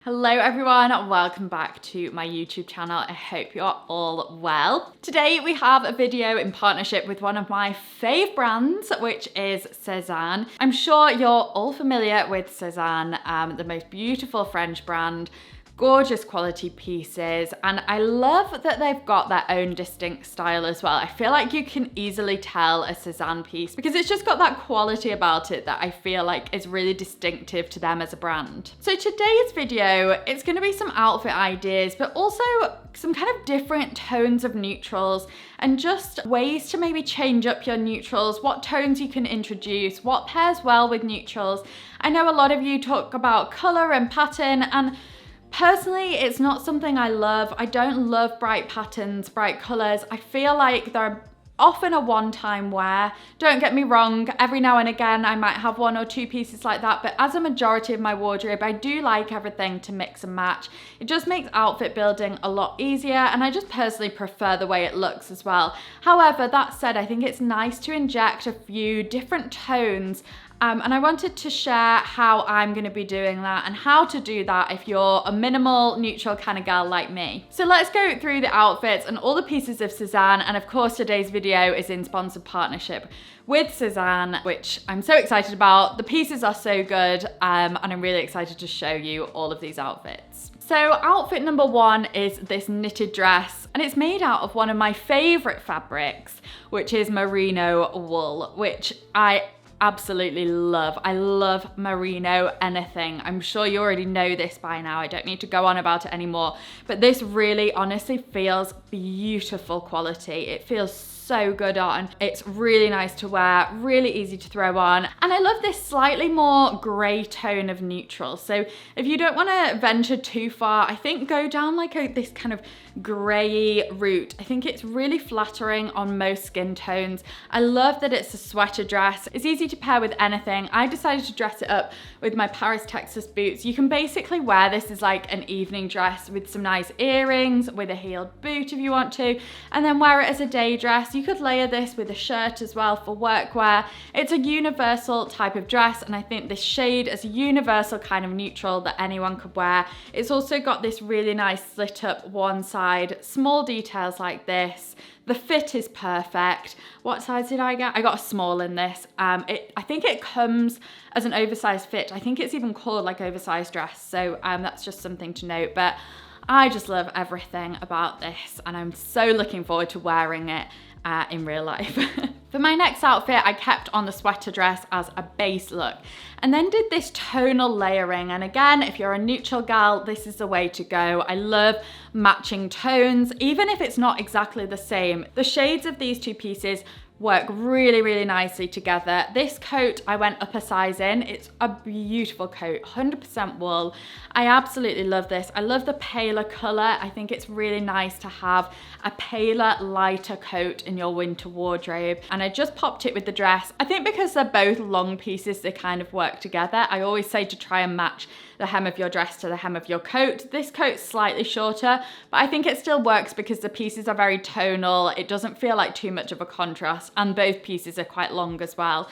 Hello everyone, welcome back to my YouTube channel. I hope you're all well. Today we have a video in partnership with one of my fave brands, which is Sézane. I'm sure you're all familiar with Sézane, the most beautiful French brand. Gorgeous quality pieces, and I love that they've got their own distinct style as well. I feel like you can easily tell a Sézane piece because it's just got that quality about it that I feel like is really distinctive to them as a brand. So today's video, it's going to be some outfit ideas, but also some kind of different tones of neutrals and just ways to maybe change up your neutrals, what tones you can introduce, what pairs well with neutrals. I know a lot of you talk about color and pattern, and personally, it's not something I love. I don't love bright patterns, bright colors. I feel like they're often a one-time wear. Don't get me wrong, every now and again I might have one or two pieces like that, but as a majority of my wardrobe, I do like everything to mix and match. It just makes outfit building a lot easier, and I just personally prefer the way it looks as well. However, that said, I think it's nice to inject a few different tones. And I wanted to share how I'm going to be doing that and how to do that if you're a minimal neutral kind of girl like me. So let's go through the outfits and all the pieces of Sézane, and of course today's video is in sponsored partnership with Sézane, which I'm so excited about. The pieces are so good, and I'm really excited to show you all of these outfits. So outfit number one is this knitted dress, and it's made out of one of my favorite fabrics, which is merino wool, which I absolutely love. I love merino anything. I'm sure you already know this by now. I don't need to go on about it anymore, but this really honestly feels beautiful quality. It feels so good on. It's really nice to wear, really easy to throw on. And I love this slightly more gray tone of neutral. So if you don't want to venture too far, I think go down like this kind of grey route. I think it's really flattering on most skin tones. I love that it's a sweater dress. It's easy to pair with anything. I decided to dress it up with my Paris, Texas boots. You can basically wear this as like an evening dress with some nice earrings, with a heeled boot if you want to, and then wear it as a day dress. You could layer this with a shirt as well for workwear. It's a universal type of dress, and I think this shade is a universal kind of neutral that anyone could wear. It's also got this really nice slit up one side, small details like this. The fit is perfect. What size did I get? I got a small in this. I think it comes as an oversized fit. I think it's even called like oversized dress. So that's just something to note. But I just love everything about this, and I'm so looking forward to wearing it in real life. For my next outfit, I kept on the sweater dress as a base look and then did this tonal layering. And again, if you're a neutral gal, this is the way to go. I love matching tones, even if it's not exactly the same. The shades of these two pieces work really, really nicely together. This coat I went up a size in. It's a beautiful coat, 100% wool. I absolutely love this. I love the paler color. I think it's really nice to have a paler, lighter coat in your winter wardrobe. And I just popped it with the dress. I think because they're both long pieces, they kind of work together. I always say to try and match the hem of your dress to the hem of your coat. This coat's slightly shorter, but I think it still works because the pieces are very tonal. It doesn't feel like too much of a contrast, and both pieces are quite long as well.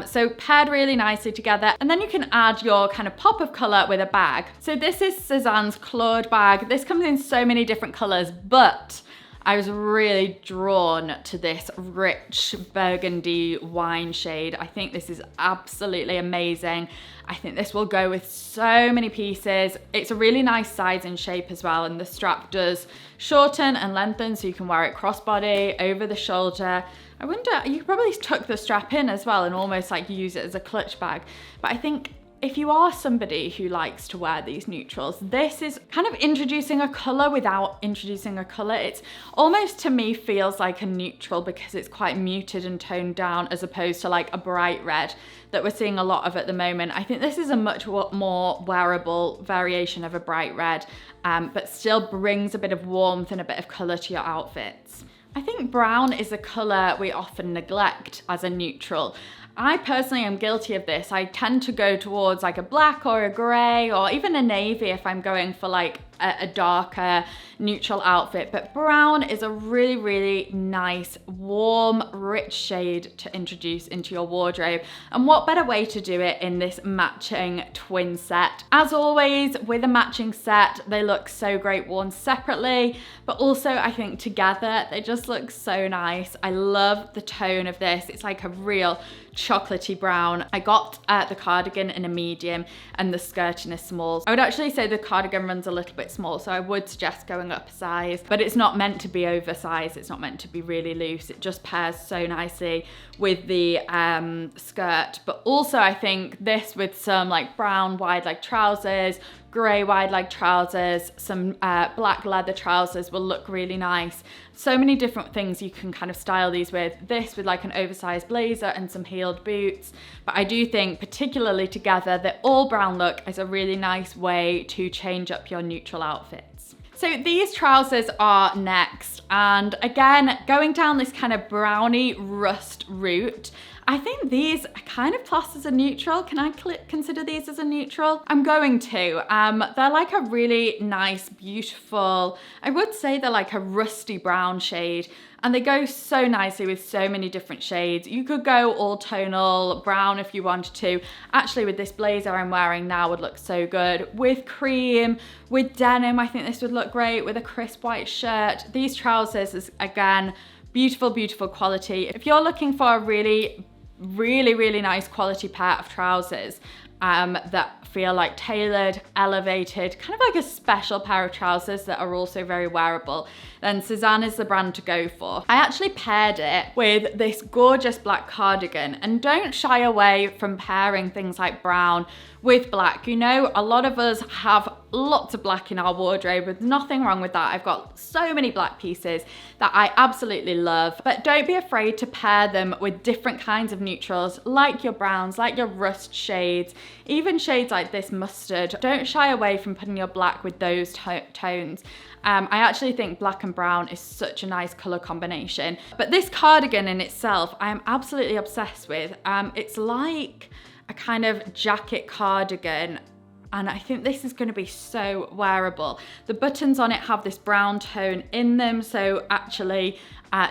So paired really nicely together, and then you can add your kind of pop of color with a bag. So this is Sézane's Claude bag. This comes in so many different colors, but I was really drawn to this rich burgundy wine shade. I think this is absolutely amazing. I think this will go with so many pieces. It's a really nice size and shape as well, and the strap does shorten and lengthen, so you can wear it crossbody, over the shoulder. I wonder, you could probably tuck the strap in as well and almost like use it as a clutch bag. But I think if you are somebody who likes to wear these neutrals, this is kind of introducing a color without introducing a color. It's almost, to me, feels like a neutral because it's quite muted and toned down as opposed to like a bright red that we're seeing a lot of at the moment. I think this is a much more wearable variation of a bright red, but still brings a bit of warmth and a bit of color to your outfits. I think brown is a colour we often neglect as a neutral. I personally am guilty of this. I tend to go towards like a black or a gray or even a navy if I'm going for like a darker neutral outfit, but brown is a really, really nice, warm, rich shade to introduce into your wardrobe. And what better way to do it in this matching twin set? As always, with a matching set, they look so great worn separately, but also I think together, they just look so nice. I love the tone of this. It's like a real chocolatey brown. I got the cardigan in a medium and the skirt in a small. I would actually say the cardigan runs a little bit small, so I would suggest going up a size, but it's not meant to be oversized. It's not meant to be really loose. It just pairs so nicely with the skirt. But also I think this with some like brown wide leg trousers, grey wide leg trousers, some black leather trousers will look really nice. So many different things you can kind of style these with. This with like an oversized blazer and some heeled boots. But I do think particularly together, the all brown look is a really nice way to change up your neutral outfits. So these trousers are next, and again, going down this kind of browny rust route, I think these are kind of classed as a neutral. Can I consider these as a neutral? I'm going to. They're like a really nice, beautiful, I would say they're like a rusty brown shade, and they go so nicely with so many different shades. You could go all tonal brown if you wanted to. Actually, with this blazer I'm wearing now would look so good. With cream, with denim, I think this would look great. With a crisp white shirt. These trousers is, again, beautiful, beautiful quality. If you're looking for a really nice quality pair of trousers that feel like tailored, elevated, kind of like a special pair of trousers that are also very wearable, then Sézane is the brand to go for. I actually paired it with this gorgeous black cardigan, and don't shy away from pairing things like brown with black. You know, a lot of us have lots of black in our wardrobe, with nothing wrong with that. I've got so many black pieces that I absolutely love, but don't be afraid to pair them with different kinds of neutrals, like your browns, like your rust shades, even shades like this mustard. Don't shy away from putting your black with those tones. I actually think black and brown is such a nice color combination. But this cardigan in itself, I am absolutely obsessed with. It's like a kind of jacket cardigan, and I think this is going to be so wearable. The buttons on it have this brown tone in them, so actually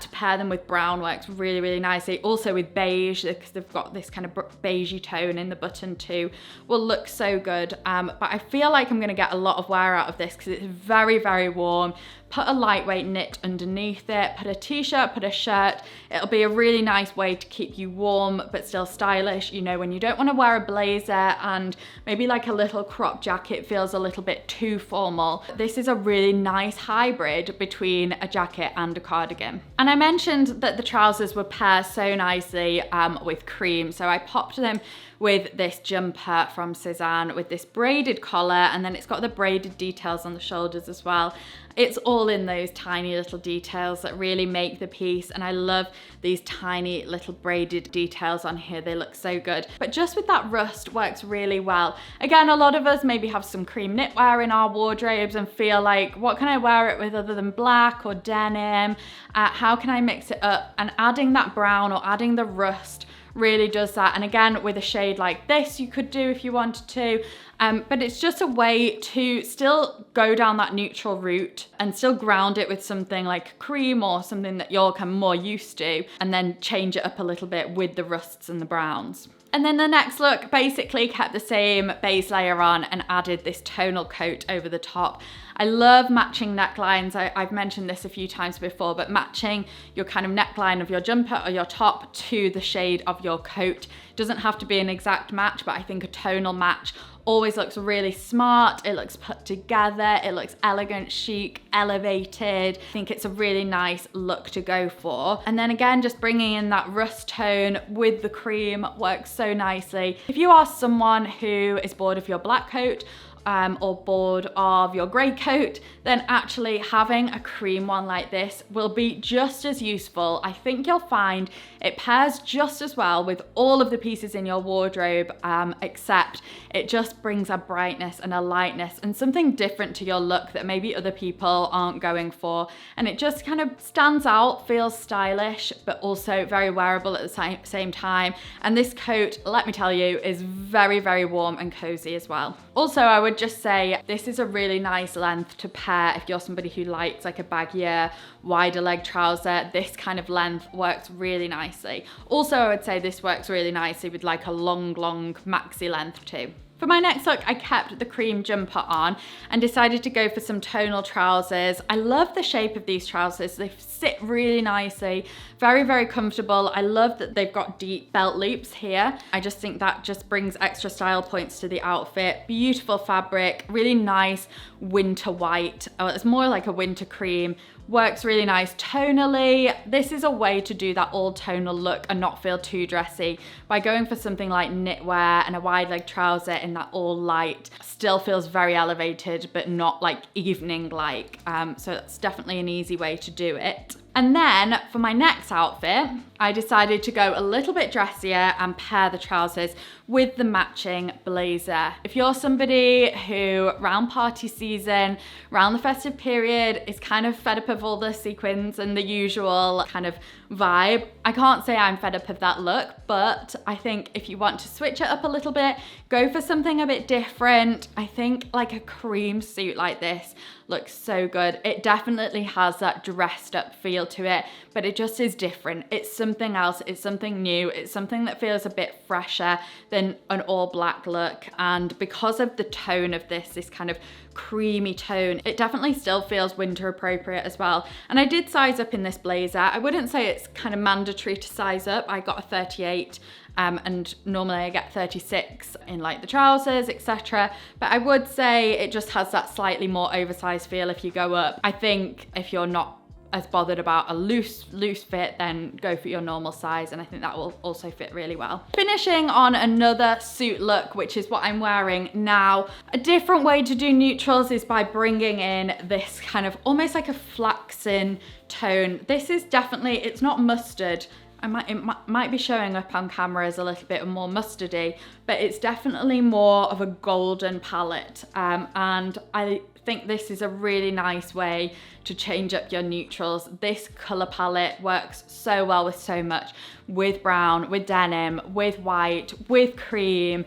to pair them with brown works really, really nicely. Also with beige, because they've got this kind of beigey tone in the button too, will look so good. But I feel like I'm going to get a lot of wear out of this because it's very, very warm. Put a lightweight knit underneath it, put a t-shirt, put a shirt. It'll be a really nice way to keep you warm but still stylish. You know, when you don't want to wear a blazer and maybe like a little crop jacket feels a little bit too formal. This is a really nice hybrid between a jacket and a cardigan. And I mentioned that the trousers would pair so nicely with cream, so I popped them with this jumper from Sézane with this braided collar, and then it's got the braided details on the shoulders as well. It's all in those tiny little details that really make the piece, and I love these tiny little braided details on here. They look so good. But just with that rust works really well. Again, a lot of us maybe have some cream knitwear in our wardrobes and feel like, what can I wear it with other than black or denim? How can I mix it up? And adding that brown or adding the rust really does that. And again, with a shade like this, you could do if you wanted to, but it's just a way to still go down that neutral route and still ground it with something like cream or something that you're kind of more used to, and then change it up a little bit with the rusts and the browns. And then the next look basically kept the same base layer on and added this tonal coat over the top. I love matching necklines. I've mentioned this a few times before, but matching your kind of neckline of your jumper or your top to the shade of your coat doesn't have to be an exact match, but I think a tonal match always looks really smart. It looks put together. It looks elegant, chic, elevated. I think it's a really nice look to go for. And then again, just bringing in that rust tone with the cream works so nicely. If you are someone who is bored of your black coat, or board of your grey coat, then actually having a cream one like this will be just as useful. I think you'll find it pairs just as well with all of the pieces in your wardrobe, except it just brings a brightness and a lightness and something different to your look that maybe other people aren't going for. And it just kind of stands out, feels stylish, but also very wearable at the same time. And this coat, let me tell you, is very, very warm and cozy as well. Also, I would just say this is a really nice length to pair if you're somebody who likes like a baggier, wider leg trouser. This kind of length works really nicely. Also, I would say this works really nicely with like a long maxi length too. For my next look, I kept the cream jumper on and decided to go for some tonal trousers. I love the shape of these trousers. They sit really nicely, very, very comfortable. I love that they've got deep belt loops here. I just think that just brings extra style points to the outfit. Beautiful fabric, really nice winter white. Oh, it's more like a winter cream. Works really nice tonally. This is a way to do that all tonal look and not feel too dressy by going for something like knitwear and a wide leg trouser in that all light. Still feels very elevated, but not like evening like. So that's definitely an easy way to do it. And then for my next outfit, I decided to go a little bit dressier and pair the trousers with the matching blazer. If you're somebody who round party season, round the festive period, is kind of fed up of all the sequins and the usual kind of vibe, I can't say I'm fed up of that look, but I think if you want to switch it up a little bit, go for something a bit different. I think like a cream suit like this looks so good. It definitely has that dressed up feel to it, but it just is different. It's something else, it's something new, it's something that feels a bit fresher than an all black look. And because of the tone of this kind of creamy tone, it definitely still feels winter appropriate as well. And I did size up in this blazer. I wouldn't say it's kind of mandatory to size up. I got a 38. And normally I get 36 in like the trousers, etc. But I would say it just has that slightly more oversized feel if you go up. I think if you're not as bothered about a loose fit, then go for your normal size, and I think that will also fit really well. Finishing on another suit look, which is what I'm wearing now. A different way to do neutrals is by bringing in this kind of almost like a flaxen tone. This is definitely, it's not mustard. It might be showing up on camera as a little bit more mustardy, but it's definitely more of a golden palette. And I think this is a really nice way to change up your neutrals. This color palette works so well with so much, with brown, with denim, with white, with cream,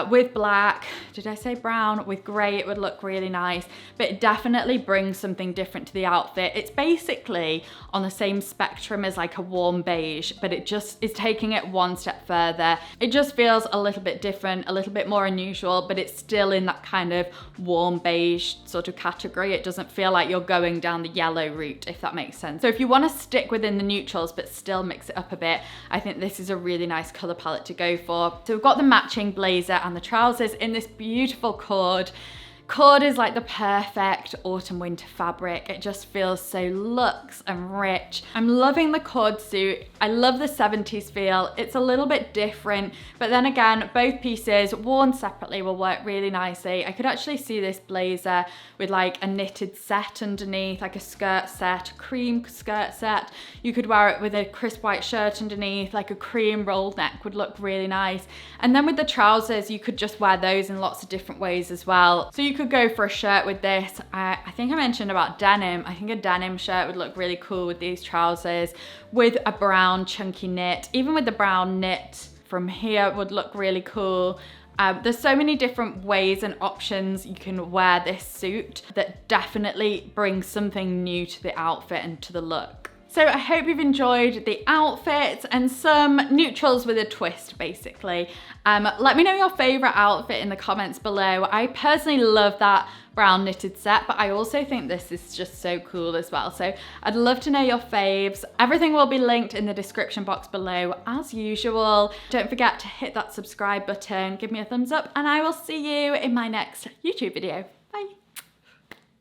with black. Did I say brown? With gray, it would look really nice, but it definitely brings something different to the outfit. It's basically on the same spectrum as like a warm beige, but it just is taking it one step further. It just feels a little bit different, a little bit more unusual, but it's still in that kind of warm beige sort of category. It doesn't feel like you're going down the yellow route, if that makes sense. So if you want to stick within the neutrals but still mix it up a bit, I think this is a really nice color palette to go for. So we've got the matching blazer and the trousers in this beautiful cord. Cord is like the perfect autumn winter fabric. It just feels so luxe and rich. I'm loving the cord suit. I love the 70s feel. It's a little bit different, but then again, both pieces worn separately will work really nicely. I could actually see this blazer with like a knitted set underneath, like a skirt set, a cream skirt set. You could wear it with a crisp white shirt underneath, like a cream rolled neck would look really nice. And then with the trousers, you could just wear those in lots of different ways as well. So you could go for a shirt with this. I think I mentioned about denim. I think a denim shirt would look really cool with these trousers, with a brown chunky knit. Even with the brown knit from here would look really cool. There's so many different ways and options you can wear this suit that definitely brings something new to the outfit and to the look. So I hope you've enjoyed the outfit and some neutrals with a twist, basically. Let me know your favorite outfit in the comments below. I personally love that brown knitted set, but I also think this is just so cool as well. So I'd love to know your faves. Everything will be linked in the description box below as usual. Don't forget to hit that subscribe button, give me a thumbs up, and I will see you in my next YouTube video.